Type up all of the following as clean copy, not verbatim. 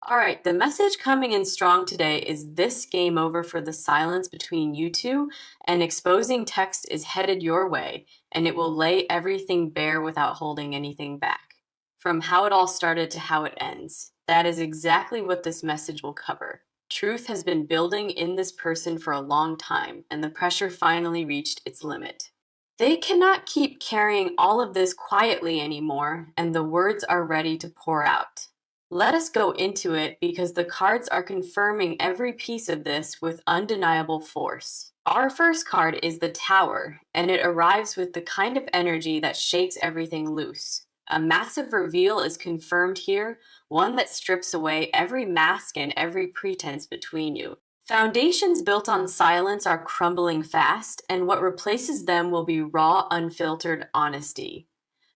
All right, the message coming in strong today is this game over for the silence between you two, and exposing text is headed your way, and it will lay everything bare without holding anything back. From how it all started to how it ends. That is exactly what this message will cover. Truth has been building in this person for a long time, and the pressure finally reached its limit. They cannot keep carrying all of this quietly anymore, and the words are ready to pour out. Let us go into it because the cards are confirming every piece of this with undeniable force. Our first card is the Tower, and it arrives with the kind of energy that shakes everything loose. A massive reveal is confirmed here, one that strips away every mask and every pretense between you. Foundations built on silence are crumbling fast, and what replaces them will be raw, unfiltered honesty.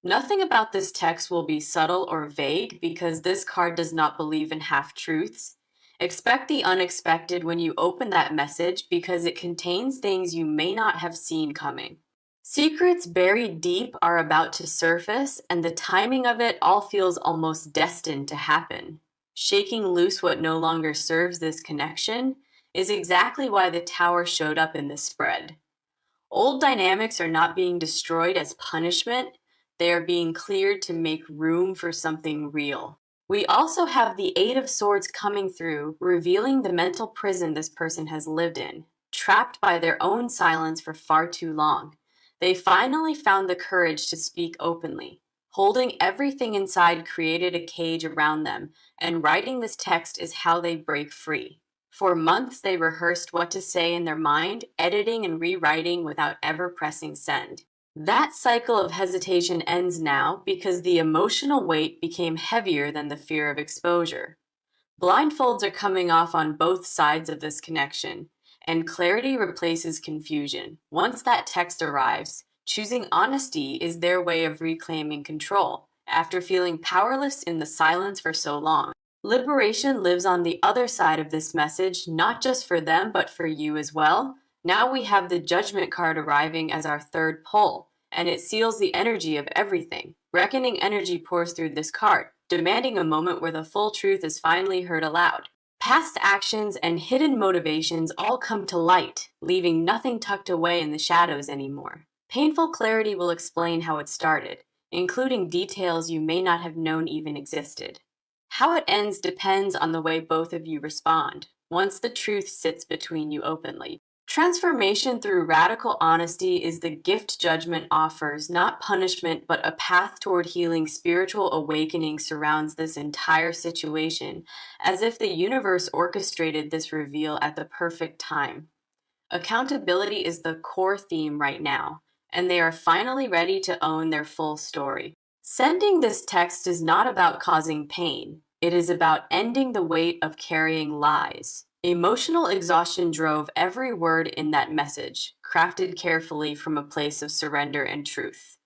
Nothing about this text will be subtle or vague because this card does not believe in half truths. Expect the unexpected when you open that message because it contains things you may not have seen coming. Secrets buried deep are about to surface, and the timing of it all feels almost destined to happen. Shaking loose what no longer serves this connection is exactly why the tower showed up in this spread. Old dynamics are not being destroyed as punishment, they are being cleared to make room for something real. We also have the Eight of Swords coming through, revealing the mental prison this person has lived in, trapped by their own silence for far too long. They finally found the courage to speak openly. Holding everything inside created a cage around them, and writing this text is how they break free. For months, they rehearsed what to say in their mind, editing and rewriting without ever pressing send. That cycle of hesitation ends now because the emotional weight became heavier than the fear of exposure. Blindfolds are coming off on both sides of this connection, and clarity replaces confusion. Once that text arrives, choosing honesty is their way of reclaiming control after feeling powerless in the silence for so long. Liberation lives on the other side of this message, not just for them, but for you as well. Now we have the Judgment card arriving as our third pull, and it seals the energy of everything. Reckoning energy pours through this card, demanding a moment where the full truth is finally heard aloud. Past actions and hidden motivations all come to light, leaving nothing tucked away in the shadows anymore. Painful clarity will explain how it started, including details you may not have known even existed. How it ends depends on the way both of you respond, once the truth sits between you openly. Transformation through radical honesty is the gift Judgment offers, not punishment, but a path toward healing. Spiritual awakening surrounds this entire situation, as if the universe orchestrated this reveal at the perfect time. Accountability is the core theme right now, and they are finally ready to own their full story. Sending this text is not about causing pain, it is about ending the weight of carrying lies. Emotional exhaustion drove every word in that message, crafted carefully from a place of surrender and truth.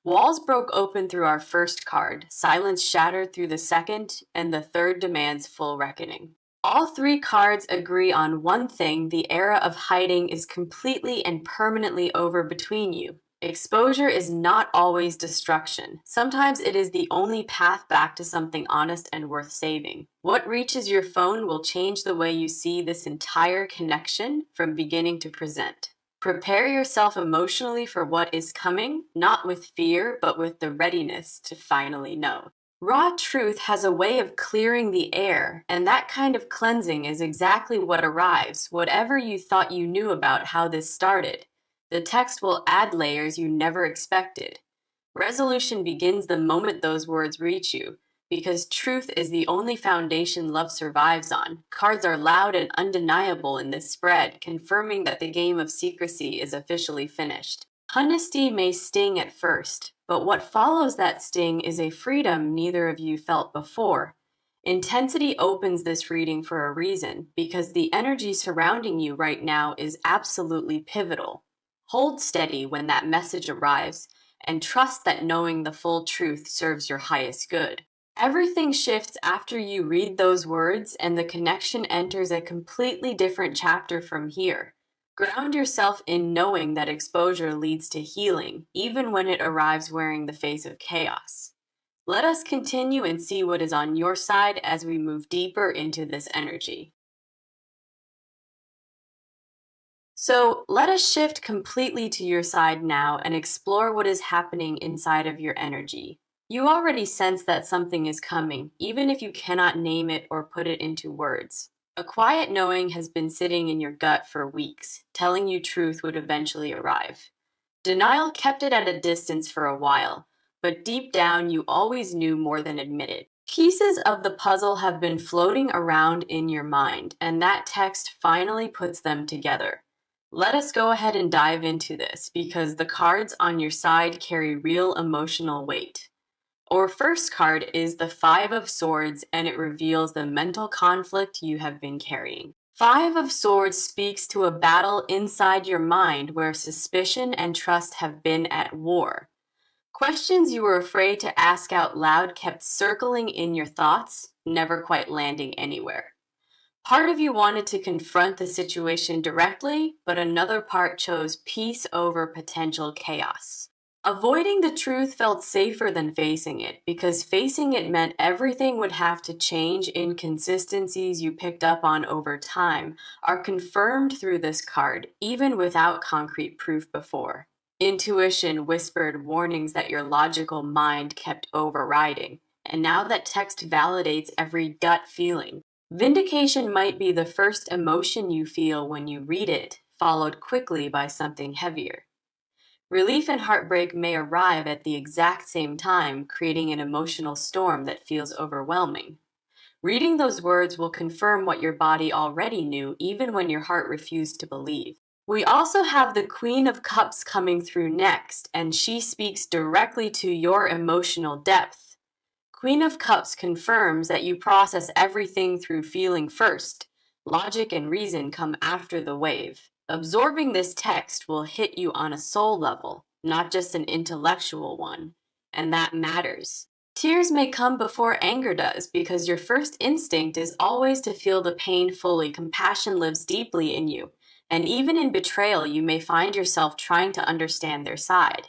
Walls broke open through our first card, silence shattered through the second, and the third demands full reckoning. All three cards agree on one thing: the era of hiding is completely and permanently over between you. Exposure is not always destruction. Sometimes it is the only path back to something honest and worth saving. What reaches your phone will change the way you see this entire connection from beginning to present. Prepare yourself emotionally for what is coming, not with fear, but with the readiness to finally know. Raw truth has a way of clearing the air, and that kind of cleansing is exactly what arrives, whatever you thought you knew about how this started. The text will add layers you never expected. Resolution begins the moment those words reach you, because truth is the only foundation love survives on. Cards are loud and undeniable in this spread, confirming that the game of secrecy is officially finished. Honesty may sting at first, but what follows that sting is a freedom neither of you felt before. Intensity opens this reading for a reason, because the energy surrounding you right now is absolutely pivotal. Hold steady when that message arrives, and trust that knowing the full truth serves your highest good. Everything shifts after you read those words, and the connection enters a completely different chapter from here. Ground yourself in knowing that exposure leads to healing, even when it arrives wearing the face of chaos. Let us continue and see what is on your side as we move deeper into this energy. So let us shift completely to your side now and explore what is happening inside of your energy. You already sense that something is coming, even if you cannot name it or put it into words. A quiet knowing has been sitting in your gut for weeks, telling you truth would eventually arrive. Denial kept it at a distance for a while, but deep down you always knew more than admitted. Pieces of the puzzle have been floating around in your mind, and that text finally puts them together. Let us go ahead and dive into this because the cards on your side carry real emotional weight. Our first card is the Five of Swords, and it reveals the mental conflict you have been carrying. Five of Swords speaks to a battle inside your mind where suspicion and trust have been at war. Questions you were afraid to ask out loud kept circling in your thoughts, never quite landing anywhere. Part of you wanted to confront the situation directly, but another part chose peace over potential chaos. Avoiding the truth felt safer than facing it because facing it meant everything would have to change. Inconsistencies you picked up on over time are confirmed through this card, even without concrete proof before. Intuition whispered warnings that your logical mind kept overriding, and now that text validates every gut feeling. Vindication might be the first emotion you feel when you read it, followed quickly by something heavier. Relief and heartbreak may arrive at the exact same time, creating an emotional storm that feels overwhelming. Reading those words will confirm what your body already knew, even when your heart refused to believe. We also have the Queen of Cups coming through next, and she speaks directly to your emotional depth. Queen of Cups confirms that you process everything through feeling first. Logic and reason come after the wave. Absorbing this text will hit you on a soul level, not just an intellectual one, and that matters. Tears may come before anger does because your first instinct is always to feel the pain fully. Compassion lives deeply in you, and even in betrayal, you may find yourself trying to understand their side.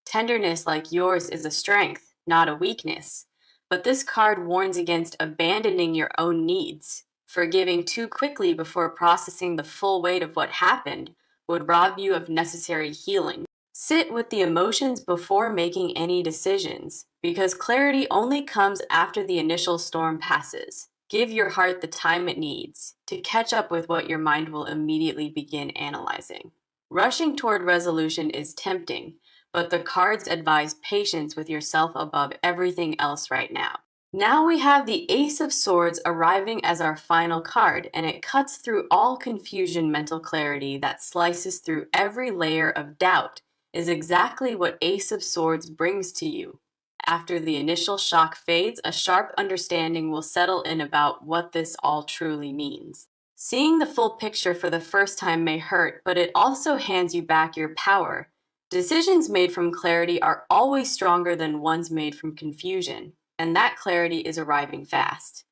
Tenderness like yours is a strength, not a weakness. But this card warns against abandoning your own needs. Forgiving too quickly before processing the full weight of what happened would rob you of necessary healing. Sit with the emotions before making any decisions, because clarity only comes after the initial storm passes. Give your heart the time it needs to catch up with what your mind will immediately begin analyzing. Rushing toward resolution is tempting, but the cards advise patience with yourself above everything else right now. Now we have the Ace of Swords arriving as our final card, and it cuts through all confusion. Mental clarity that slices through every layer of doubt is exactly what Ace of Swords brings to you. After the initial shock fades, a sharp understanding will settle in about what this all truly means. Seeing the full picture for the first time may hurt, but it also hands you back your power. Decisions made from clarity are always stronger than ones made from confusion, and that clarity is arriving fast.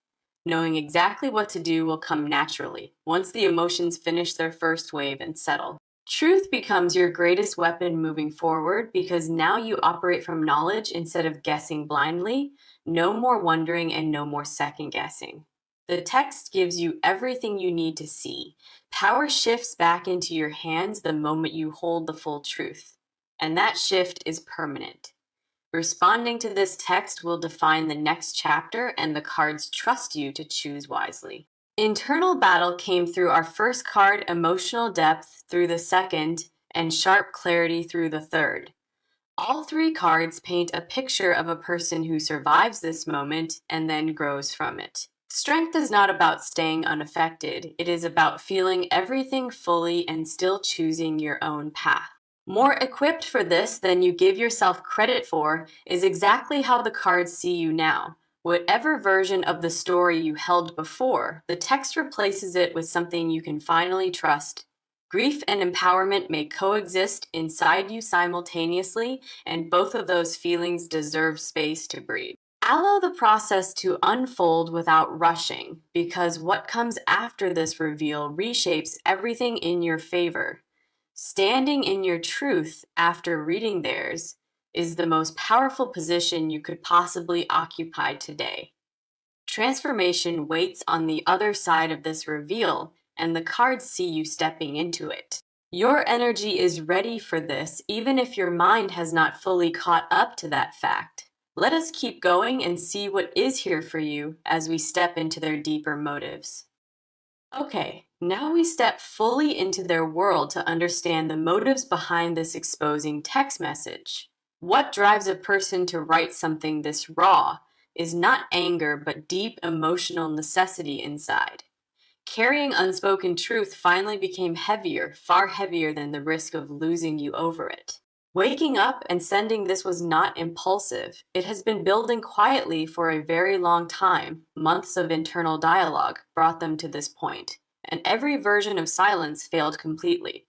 Knowing exactly what to do will come naturally once the emotions finish their first wave and settle. Truth becomes your greatest weapon moving forward because now you operate from knowledge instead of guessing blindly. No more wondering and no more second guessing. The text gives you everything you need to see. Power shifts back into your hands the moment you hold the full truth, and that shift is permanent. Responding to this text will define the next chapter, and the cards trust you to choose wisely. Internal battle came through our first card, emotional depth through the second, and sharp clarity through the third. All three cards paint a picture of a person who survives this moment and then grows from it. Strength is not about staying unaffected, it is about feeling everything fully and still choosing your own path. More equipped for this than you give yourself credit for is exactly how the cards see you now. Whatever version of the story you held before, the text replaces it with something you can finally trust. Grief and empowerment may coexist inside you simultaneously, and both of those feelings deserve space to breathe. Allow the process to unfold without rushing, because what comes after this reveal reshapes everything in your favor. Standing in your truth after reading theirs is the most powerful position you could possibly occupy today. Transformation waits on the other side of this reveal, and the cards see you stepping into it. Your energy is ready for this, even if your mind has not fully caught up to that fact. Let us keep going and see what is here for you as we step into their deeper motives. Okay, now we step fully into their world to understand the motives behind this exposing text message. What drives a person to write something this raw is not anger, but deep emotional necessity inside. Carrying unspoken truth finally became heavier, far heavier than the risk of losing you over it. Waking up and sending this was not impulsive. It has been building quietly for a very long time. Months of internal dialogue brought them to this point, and every version of silence failed completely.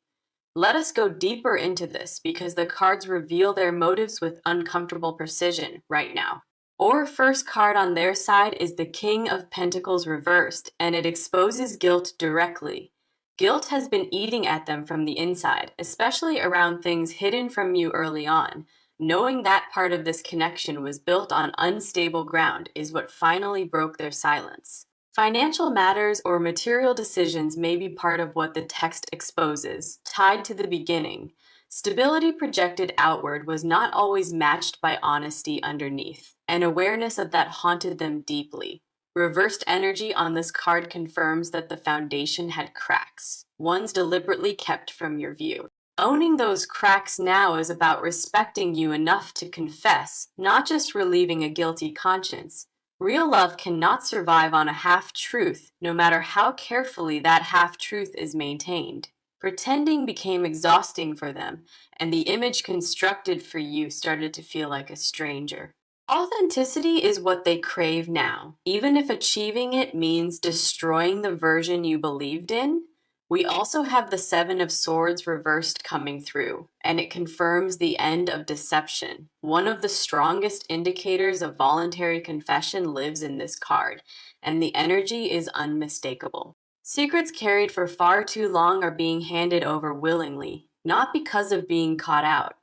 Let us go deeper into this because the cards reveal their motives with uncomfortable precision right now. Our first card on their side is the King of Pentacles reversed, and it exposes guilt directly. Guilt has been eating at them from the inside, especially around things hidden from you early on. Knowing that part of this connection was built on unstable ground is what finally broke their silence. Financial matters or material decisions may be part of what the text exposes, tied to the beginning. Stability projected outward was not always matched by honesty underneath, and awareness of that haunted them deeply. Reversed energy on this card confirms that the foundation had cracks, ones deliberately kept from your view. Owning those cracks now is about respecting you enough to confess, not just relieving a guilty conscience. Real love cannot survive on a half-truth, no matter how carefully that half-truth is maintained. Pretending became exhausting for them, and the image constructed for you started to feel like a stranger. Authenticity is what they crave now, even if achieving it means destroying the version you believed in. We also have the Seven of Swords reversed coming through, and it confirms the end of deception. One of the strongest indicators of voluntary confession lives in this card, and the energy is unmistakable. Secrets carried for far too long are being handed over willingly, not because of being caught out.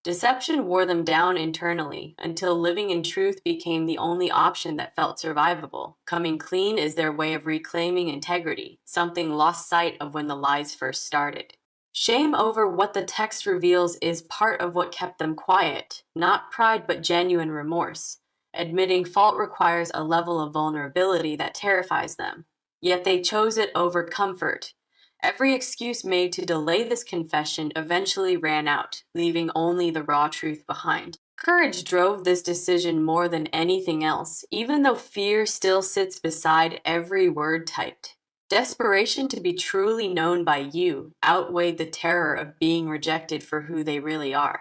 Deception wore them down internally until living in truth became the only option that felt survivable. Coming clean is their way of reclaiming integrity, something lost sight of when the lies first started. Shame over what the text reveals is part of what kept them quiet, not pride but genuine remorse. Admitting fault requires a level of vulnerability that terrifies them. Yet they chose it over comfort. Every excuse made to delay this confession eventually ran out, leaving only the raw truth behind. Courage drove this decision more than anything else, even though fear still sits beside every word typed. Desperation to be truly known by you outweighed the terror of being rejected for who they really are.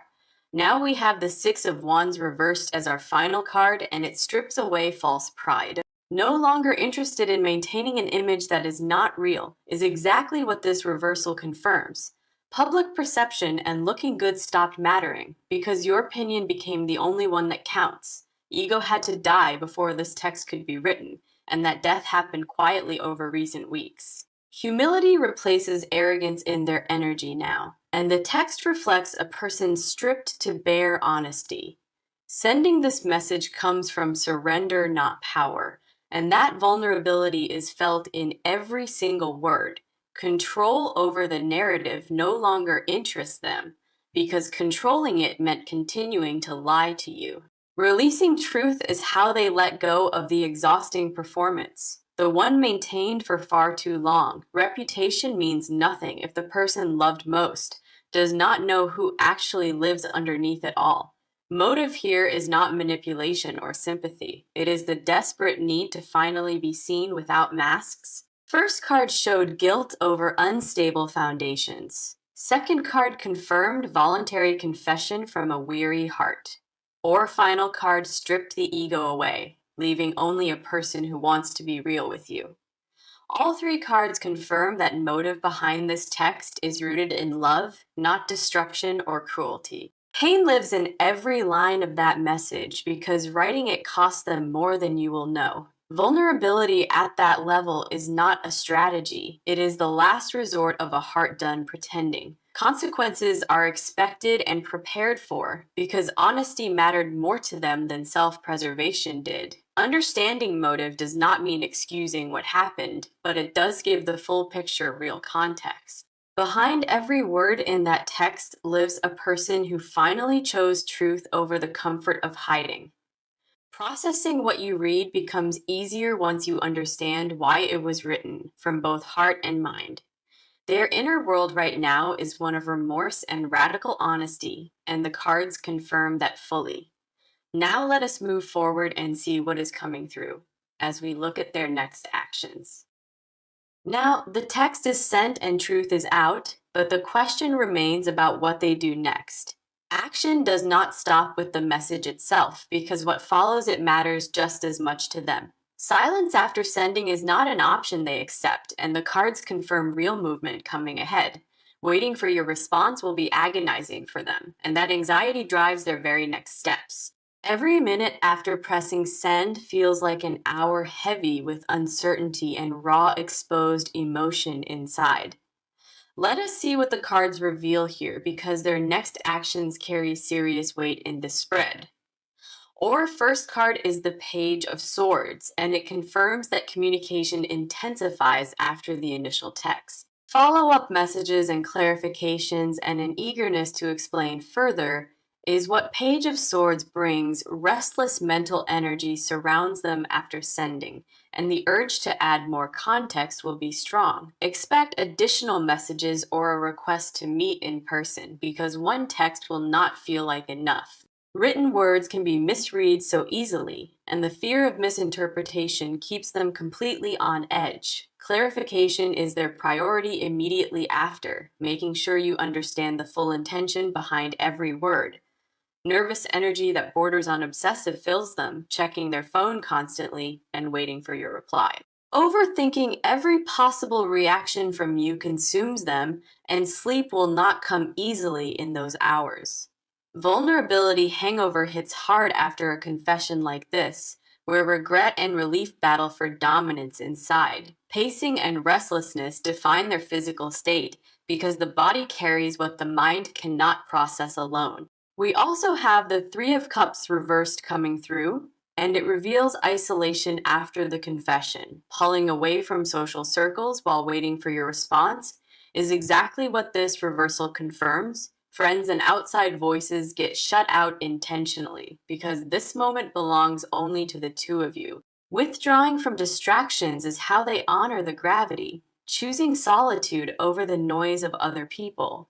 Now we have the Six of Wands reversed as our final card, and it strips away false pride. No longer interested in maintaining an image that is not real is exactly what this reversal confirms. Public perception and looking good stopped mattering because your opinion became the only one that counts. Ego had to die before this text could be written, and that death happened quietly over recent weeks. Humility replaces arrogance in their energy now, and the text reflects a person stripped to bare honesty. Sending this message comes from surrender, not power. And that vulnerability is felt in every single word. Control over the narrative no longer interests them because controlling it meant continuing to lie to you. Releasing truth is how they let go of the exhausting performance, the one maintained for far too long. Reputation means nothing if the person loved most does not know who actually lives underneath it all. Motive here is not manipulation or sympathy. It is the desperate need to finally be seen without masks. First card showed guilt over unstable foundations. Second card confirmed voluntary confession from a weary heart. Or final card stripped the ego away, leaving only a person who wants to be real with you. All three cards confirm that motive behind this text is rooted in love, not destruction or cruelty. Pain lives in every line of that message because writing it costs them more than you will know. Vulnerability at that level is not a strategy. It is the last resort of a heart done pretending. Consequences are expected and prepared for because honesty mattered more to them than self preservation did. Understanding motive does not mean excusing what happened, but it does give the full picture real context. Behind every word in that text lives a person who finally chose truth over the comfort of hiding. Processing what you read becomes easier once you understand why it was written, from both heart and mind. Their inner world right now is one of remorse and radical honesty, and the cards confirm that fully. Now let us move forward and see what is coming through as we look at their next actions. Now, the text is sent and truth is out, but the question remains about what they do next. Action does not stop with the message itself because what follows it matters just as much to them. Silence after sending is not an option they accept, and the cards confirm real movement coming ahead. Waiting for your response will be agonizing for them, and that anxiety drives their very next steps. Every minute after pressing send feels like an hour heavy with uncertainty and raw exposed emotion inside. Let us see what the cards reveal here because their next actions carry serious weight in this spread. Our first card is the Page of Swords, and it confirms that communication intensifies after the initial text. Follow up messages and clarifications and an eagerness to explain further is what Page of Swords brings. Restless mental energy surrounds them after sending, and the urge to add more context will be strong. Expect additional messages or a request to meet in person because one text will not feel like enough. Written words can be misread so easily, and the fear of misinterpretation keeps them completely on edge. Clarification is their priority immediately after, making sure you understand the full intention behind every word. Nervous energy that borders on obsessive fills them, checking their phone constantly and waiting for your reply. Overthinking every possible reaction from you consumes them, and sleep will not come easily in those hours. Vulnerability hangover hits hard after a confession like this, where regret and relief battle for dominance inside. Pacing and restlessness define their physical state because the body carries what the mind cannot process alone. We also have the Three of Cups reversed coming through, and it reveals isolation after the confession. Pulling away from social circles while waiting for your response is exactly what this reversal confirms. Friends and outside voices get shut out intentionally because this moment belongs only to the two of you. Withdrawing from distractions is how they honor the gravity, choosing solitude over the noise of other people.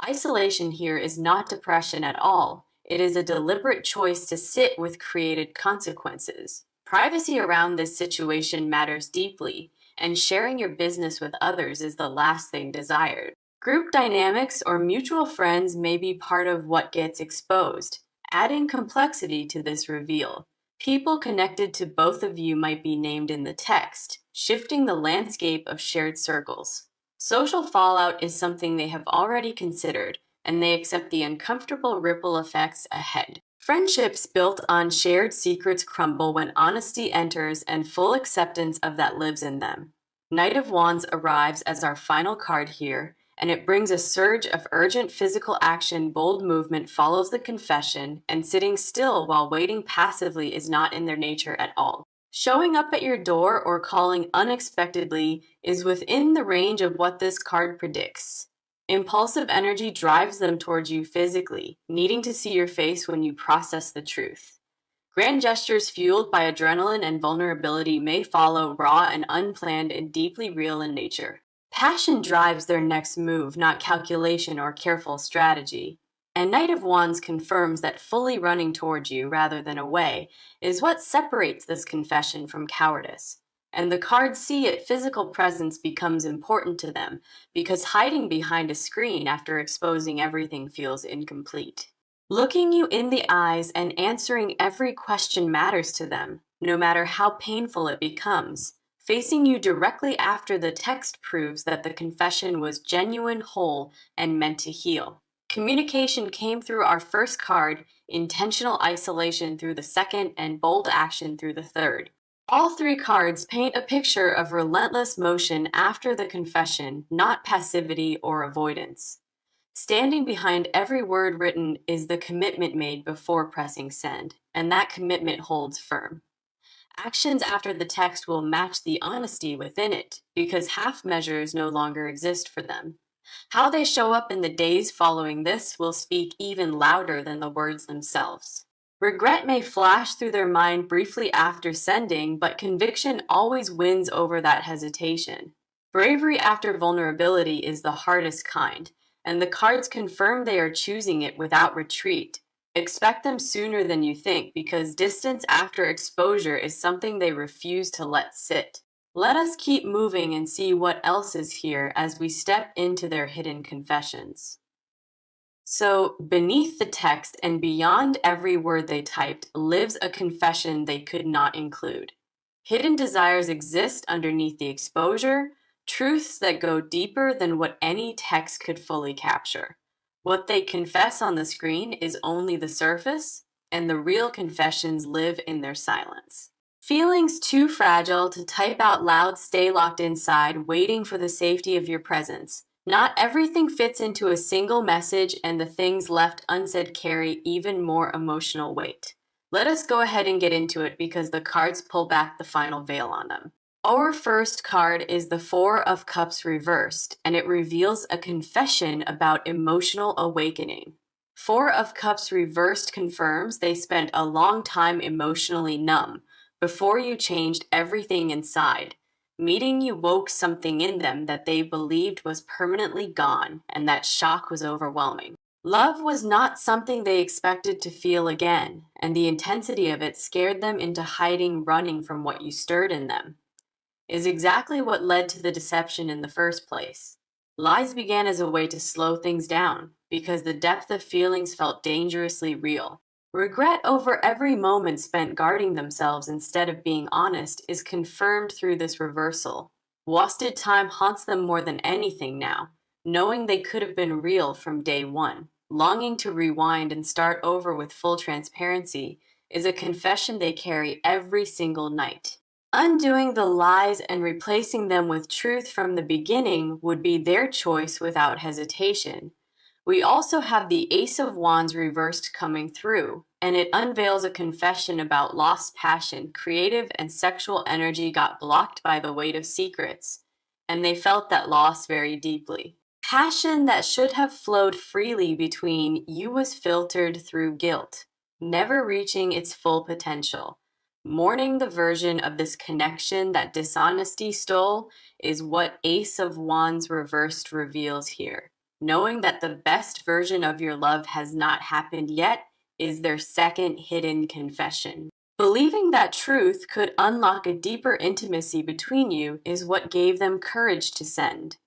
Isolation here is not depression at all. It is a deliberate choice to sit with created consequences. Privacy around this situation matters deeply, and sharing your business with others is the last thing desired. Group dynamics or mutual friends may be part of what gets exposed, adding complexity to this reveal. People connected to both of you might be named in the text, shifting the landscape of shared circles. Social fallout is something they have already considered, and they accept the uncomfortable ripple effects ahead. Friendships built on shared secrets crumble when honesty enters and full acceptance of that lives in them. Knight of Wands arrives as our final card here, and it brings a surge of urgent physical action. Bold movement follows the confession, and sitting still while waiting passively is not in their nature at all. Showing up at your door or calling unexpectedly is within the range of what this card predicts. Impulsive energy drives them towards you physically, needing to see your face when you process the truth. Grand gestures fueled by adrenaline and vulnerability may follow, raw and unplanned and deeply real in nature. Passion drives their next move, not calculation or careful strategy. And Knight of Wands confirms that fully running towards you rather than away is what separates this confession from cowardice. And the cards see it, physical presence becomes important to them because hiding behind a screen after exposing everything feels incomplete. Looking you in the eyes and answering every question matters to them, no matter how painful it becomes. Facing you directly after the text proves that the confession was genuine, whole, and meant to heal. Communication came through our first card, intentional isolation through the second, and bold action through the third. All three cards paint a picture of relentless motion after the confession, not passivity or avoidance. Standing behind every word written is the commitment made before pressing send, and that commitment holds firm. Actions after the text will match the honesty within it, because half measures no longer exist for them. How they show up in the days following this will speak even louder than the words themselves. Regret may flash through their mind briefly after sending, but conviction always wins over that hesitation. Bravery after vulnerability is the hardest kind, and the cards confirm they are choosing it without retreat. Expect them sooner than you think, because distance after exposure is something they refuse to let sit. Let us keep moving and see what else is here as we step into their hidden confessions. So, beneath the text and beyond every word they typed lives a confession they could not include. Hidden desires exist underneath the exposure, truths that go deeper than what any text could fully capture. What they confess on the screen is only the surface, and the real confessions live in their silence. Feelings too fragile to type out loud stay locked inside, waiting for the safety of your presence. Not everything fits into a single message, and the things left unsaid carry even more emotional weight. Let us go ahead and get into it because the cards pull back the final veil on them. Our first card is the Four of Cups reversed, and it reveals a confession about emotional awakening. Four of Cups reversed confirms they spent a long time emotionally numb before you changed everything inside. Meeting you woke something in them that they believed was permanently gone, and that shock was overwhelming. Love was not something they expected to feel again, and the intensity of it scared them into hiding, running from what you stirred in them. Is exactly what led to the deception in the first place. Lies began as a way to slow things down, because the depth of feelings felt dangerously real. Regret over every moment spent guarding themselves instead of being honest is confirmed through this reversal. Wasted time haunts them more than anything now, knowing they could have been real from day one. Longing to rewind and start over with full transparency is a confession they carry every single night. Undoing the lies and replacing them with truth from the beginning would be their choice without hesitation. We also have the Ace of Wands reversed coming through, and it unveils a confession about lost passion. Creative and sexual energy got blocked by the weight of secrets, and they felt that loss very deeply. Passion that should have flowed freely between you was filtered through guilt, never reaching its full potential. Mourning the version of this connection that dishonesty stole is what Ace of Wands reversed reveals here. Knowing that the best version of your love has not happened yet is their second hidden confession. Believing that truth could unlock a deeper intimacy between you is what gave them courage to send.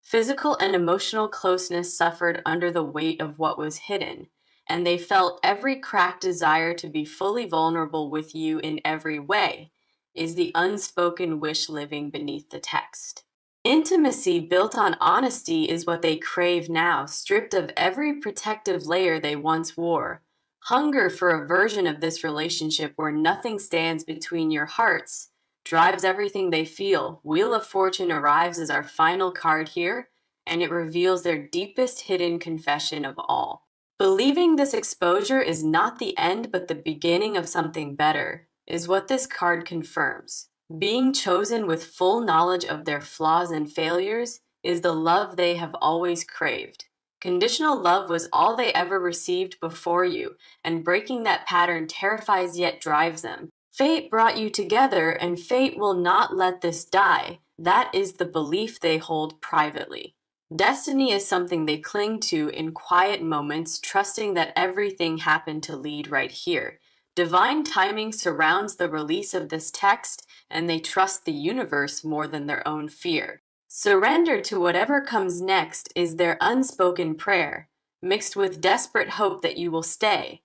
Physical and emotional closeness suffered under the weight of what was hidden, and they felt every cracked desire to be fully vulnerable with you in every way is the unspoken wish living beneath the text. Intimacy built on honesty is what they crave now, stripped of every protective layer they once wore. Hunger for a version of this relationship where nothing stands between your hearts drives everything they feel. Wheel of Fortune arrives as our final card here, and it reveals their deepest hidden confession of all. Believing this exposure is not the end but the beginning of something better is what this card confirms. Being chosen with full knowledge of their flaws and failures is the love they have always craved. Conditional love was all they ever received before you, and breaking that pattern terrifies yet drives them. Fate brought you together, and fate will not let this die. That is the belief they hold privately. Destiny is something they cling to in quiet moments, trusting that everything happened to lead right here. Divine timing surrounds the release of this text, and they trust the universe more than their own fear. Surrender to whatever comes next is their unspoken prayer, mixed with desperate hope that you will stay.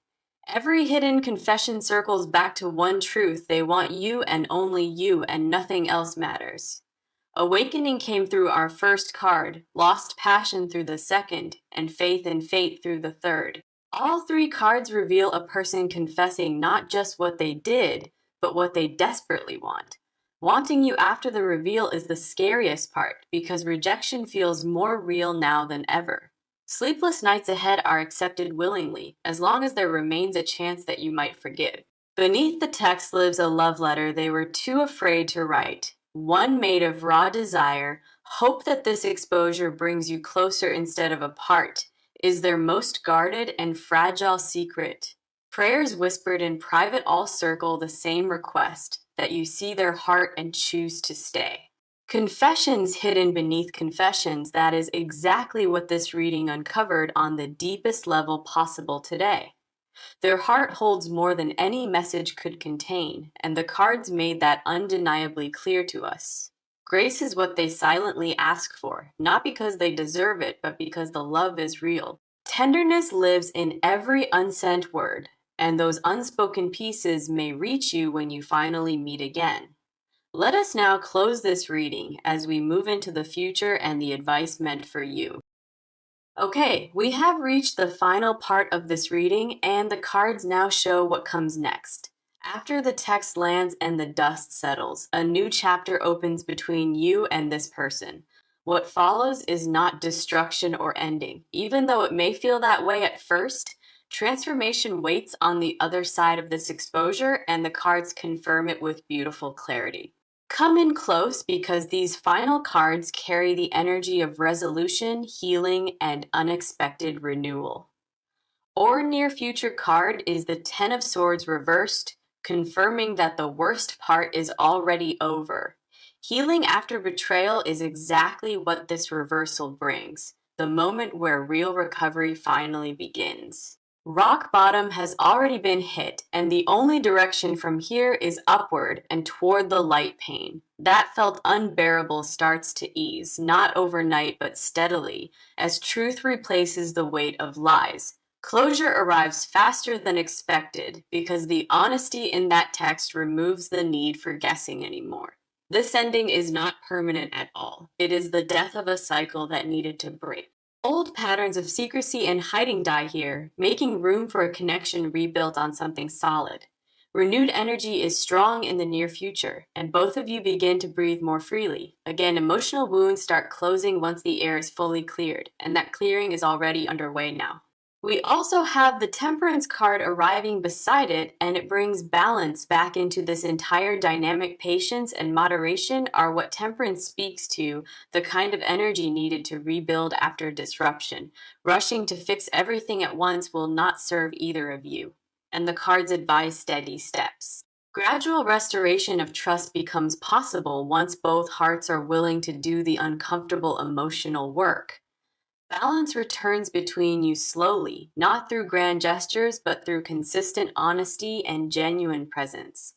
Every hidden confession circles back to one truth: they want you and only you, and nothing else matters. Awakening came through our first card, lost passion through the second, and faith in fate through the third. All three cards reveal a person confessing not just what they did, but what they desperately want. Wanting you after the reveal is the scariest part because rejection feels more real now than ever. Sleepless nights ahead are accepted willingly, as long as there remains a chance that you might forgive. Beneath the text lives a love letter they were too afraid to write, one made of raw desire, hope that this exposure brings you closer instead of apart, is their most guarded and fragile secret. Prayers whispered in private all circle the same request, that you see their heart and choose to stay. Confessions hidden beneath confessions, that is exactly what this reading uncovered on the deepest level possible today. Their heart holds more than any message could contain, and the cards made that undeniably clear to us. Grace is what they silently ask for, not because they deserve it, but because the love is real. Tenderness lives in every unsent word, and those unspoken pieces may reach you when you finally meet again. Let us now close this reading as we move into the future and the advice meant for you. Okay, we have reached the final part of this reading, and the cards now show what comes next. After the text lands and the dust settles, a new chapter opens between you and this person. What follows is not destruction or ending. Even though it may feel that way at first, transformation waits on the other side of this exposure, and the cards confirm it with beautiful clarity. Come in close because these final cards carry the energy of resolution, healing, and unexpected renewal. Or near future card is the Ten of Swords reversed, confirming that the worst part is already over. Healing after betrayal is exactly what this reversal brings, the moment where real recovery finally begins. Rock bottom has already been hit, and the only direction from here is upward and toward the light pain. That felt unbearable starts to ease, not overnight but steadily, as truth replaces the weight of lies. Closure arrives faster than expected because the honesty in that text removes the need for guessing anymore. This ending is not permanent at all. It is the death of a cycle that needed to break. Old patterns of secrecy and hiding die here, making room for a connection rebuilt on something solid. Renewed energy is strong in the near future, and both of you begin to breathe more freely. Again, emotional wounds start closing once the air is fully cleared, and that clearing is already underway now. We also have the Temperance card arriving beside it, and it brings balance back into this entire dynamic. Patience and moderation are what Temperance speaks to, the kind of energy needed to rebuild after disruption. Rushing to fix everything at once will not serve either of you. And the cards advise steady steps. Gradual restoration of trust becomes possible once both hearts are willing to do the uncomfortable emotional work. Balance returns between you slowly, not through grand gestures, but through consistent honesty and genuine presence.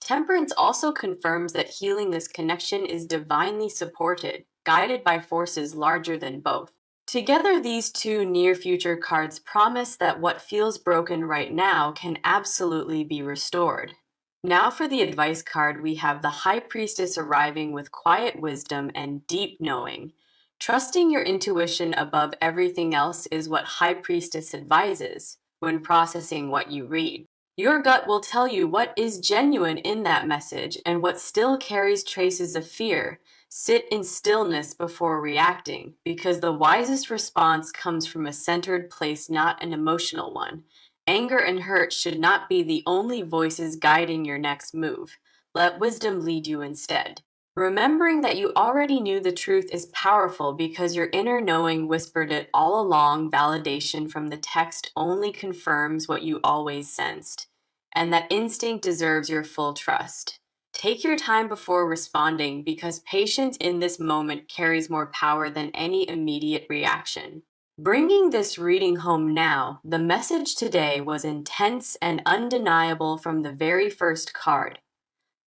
Temperance also confirms that healing this connection is divinely supported, guided by forces larger than both. Together, these two near future cards promise that what feels broken right now can absolutely be restored. Now, for the advice card, we have the High Priestess arriving with quiet wisdom and deep knowing. Trusting your intuition above everything else is what High Priestess advises when processing what you read. Your gut will tell you what is genuine in that message and what still carries traces of fear. Sit in stillness before reacting, because the wisest response comes from a centered place, not an emotional one. Anger and hurt should not be the only voices guiding your next move. Let wisdom lead you instead. Remembering that you already knew the truth is powerful because your inner knowing whispered it all along. Validation from the text only confirms what you always sensed, and that instinct deserves your full trust. Take your time before responding because patience in this moment carries more power than any immediate reaction. Bringing this reading home now, the message today was intense and undeniable from the very first card.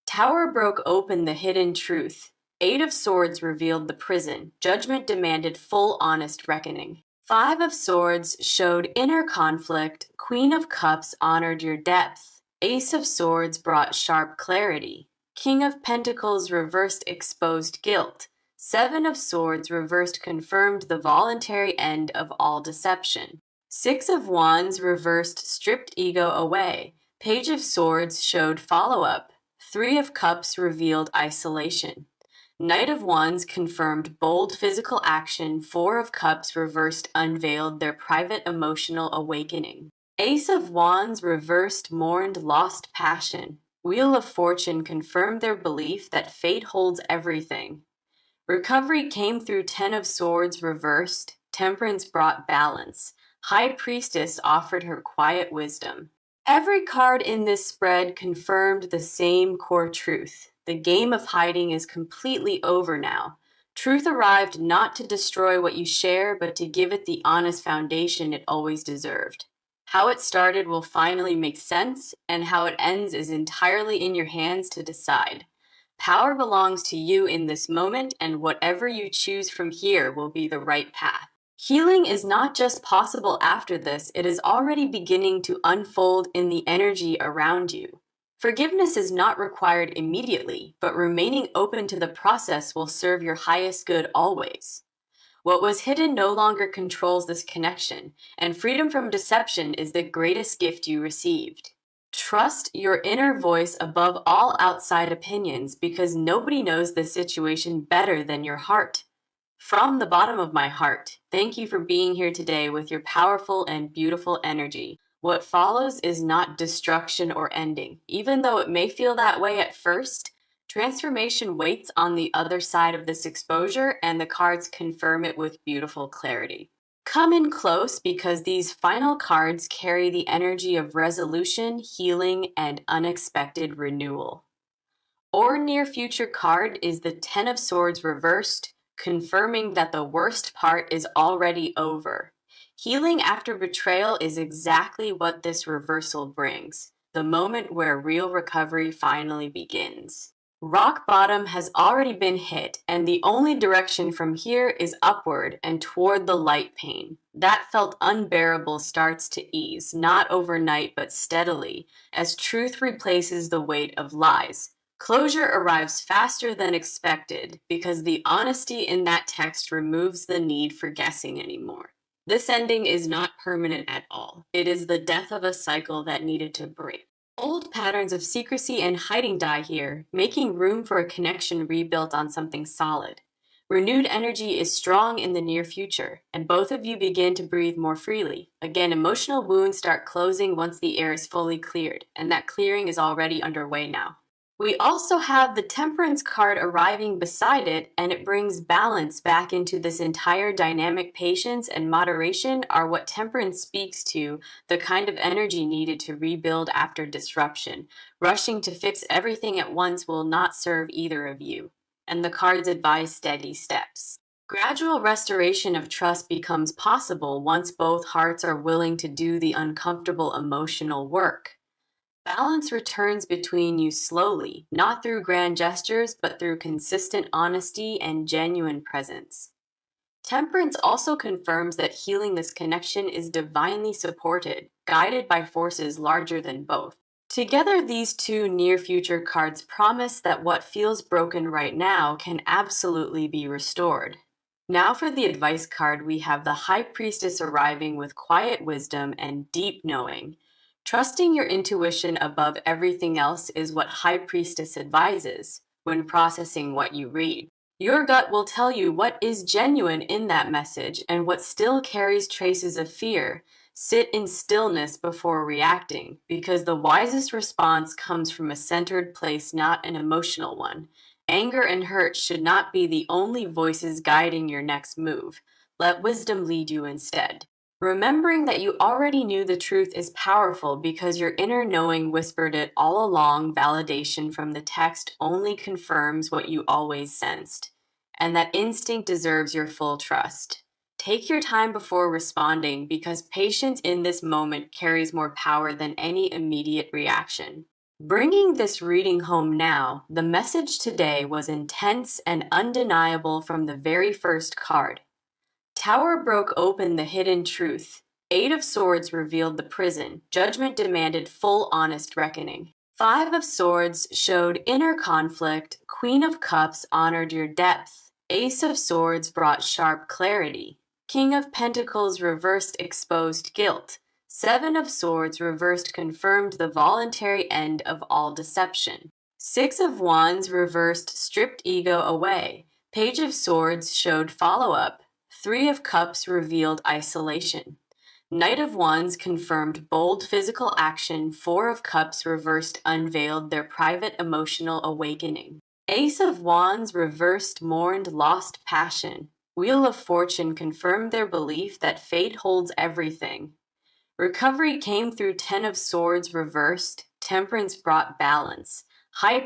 Tower broke open the hidden truth. Eight of Swords revealed the prison. Judgment demanded full honest reckoning. Five of Swords showed inner conflict. Queen of Cups honored your depth. Ace of Swords brought sharp clarity. King of Pentacles reversed exposed guilt. Seven of Swords reversed confirmed the voluntary end of all deception. Six of Wands reversed stripped ego away. Page of Swords showed follow-up. Three of Cups revealed isolation. Knight of Wands confirmed bold physical action. Four of Cups reversed unveiled their private emotional awakening. Ace of Wands reversed mourned lost passion. Wheel of Fortune confirmed their belief that fate holds everything. Recovery came through Ten of Swords reversed. Temperance brought balance. High Priestess offered her quiet wisdom. Every card in this spread confirmed the same core truth. The game of hiding is completely over now. Truth arrived not to destroy what you share, but to give it the honest foundation it always deserved. How it started will finally make sense, and how it ends is entirely in your hands to decide. Power belongs to you in this moment, and whatever you choose from here will be the right path. Healing is not just possible after this, it is already beginning to unfold in the energy around you. Forgiveness is not required immediately, but remaining open to the process will serve your highest good always. What was hidden no longer controls this connection, and freedom from deception is the greatest gift you received. Trust your inner voice above all outside opinions because nobody knows the situation better than your heart. From the bottom of my heart, thank you for being here today with your powerful and beautiful energy. What follows is not destruction or ending. Even though it may feel that way at first, transformation waits on the other side of this exposure, and the cards confirm it with beautiful clarity. Come in close because these final cards carry the energy of resolution, healing, and unexpected renewal. Or near future card is the Ten of Swords reversed, confirming that the worst part is already over. Healing after betrayal is exactly what this reversal brings, the moment where real recovery finally begins. Rock bottom has already been hit, and the only direction from here is upward and toward the light pain. That felt unbearable starts to ease, not overnight but steadily, as truth replaces the weight of lies. Closure arrives faster than expected because the honesty in that text removes the need for guessing anymore. This ending is not permanent at all. It is the death of a cycle that needed to break. Old patterns of secrecy and hiding die here, making room for a connection rebuilt on something solid. Renewed energy is strong in the near future, and both of you begin to breathe more freely. Again, emotional wounds start closing once the air is fully cleared, and that clearing is already underway now. We also have the Temperance card arriving beside it, and it brings balance back into this entire dynamic. Patience and moderation are what Temperance speaks to, the kind of energy needed to rebuild after disruption. Rushing to fix everything at once will not serve either of you, and the cards advise steady steps. Gradual restoration of trust becomes possible once both hearts are willing to do the uncomfortable emotional work. Balance returns between you slowly, not through grand gestures, but through consistent honesty and genuine presence. Temperance also confirms that healing this connection is divinely supported, guided by forces larger than both. Together, these two near future cards promise that what feels broken right now can absolutely be restored. Now, for the advice card, we have the High Priestess arriving with quiet wisdom and deep knowing. Trusting your intuition above everything else is what High Priestess advises when processing what you read. Your gut will tell you what is genuine in that message and what still carries traces of fear. Sit in stillness before reacting, because the wisest response comes from a centered place, not an emotional one. Anger and hurt should not be the only voices guiding your next move. Let wisdom lead you instead. Remembering that you already knew the truth is powerful because your inner knowing whispered it all along. Validation from the text only confirms what you always sensed, and that instinct deserves your full trust. Take your time before responding because patience in this moment carries more power than any immediate reaction. Bringing this reading home now, the message today was intense and undeniable from the very first card. Tower broke open the hidden truth. Eight of Swords revealed the prison. Judgment demanded full honest reckoning. Five of Swords showed inner conflict. Queen of Cups honored your depth. Ace of Swords brought sharp clarity. King of Pentacles reversed exposed guilt. Seven of Swords reversed confirmed the voluntary end of all deception. Six of Wands reversed stripped ego away. Page of Swords showed follow-up. Three of Cups revealed isolation. Knight of Wands confirmed bold physical action. Four of Cups reversed unveiled their private emotional awakening. Ace of Wands reversed mourned lost passion. Wheel of Fortune confirmed their belief that fate holds everything. Recovery came through Ten of Swords reversed. Temperance brought balance. High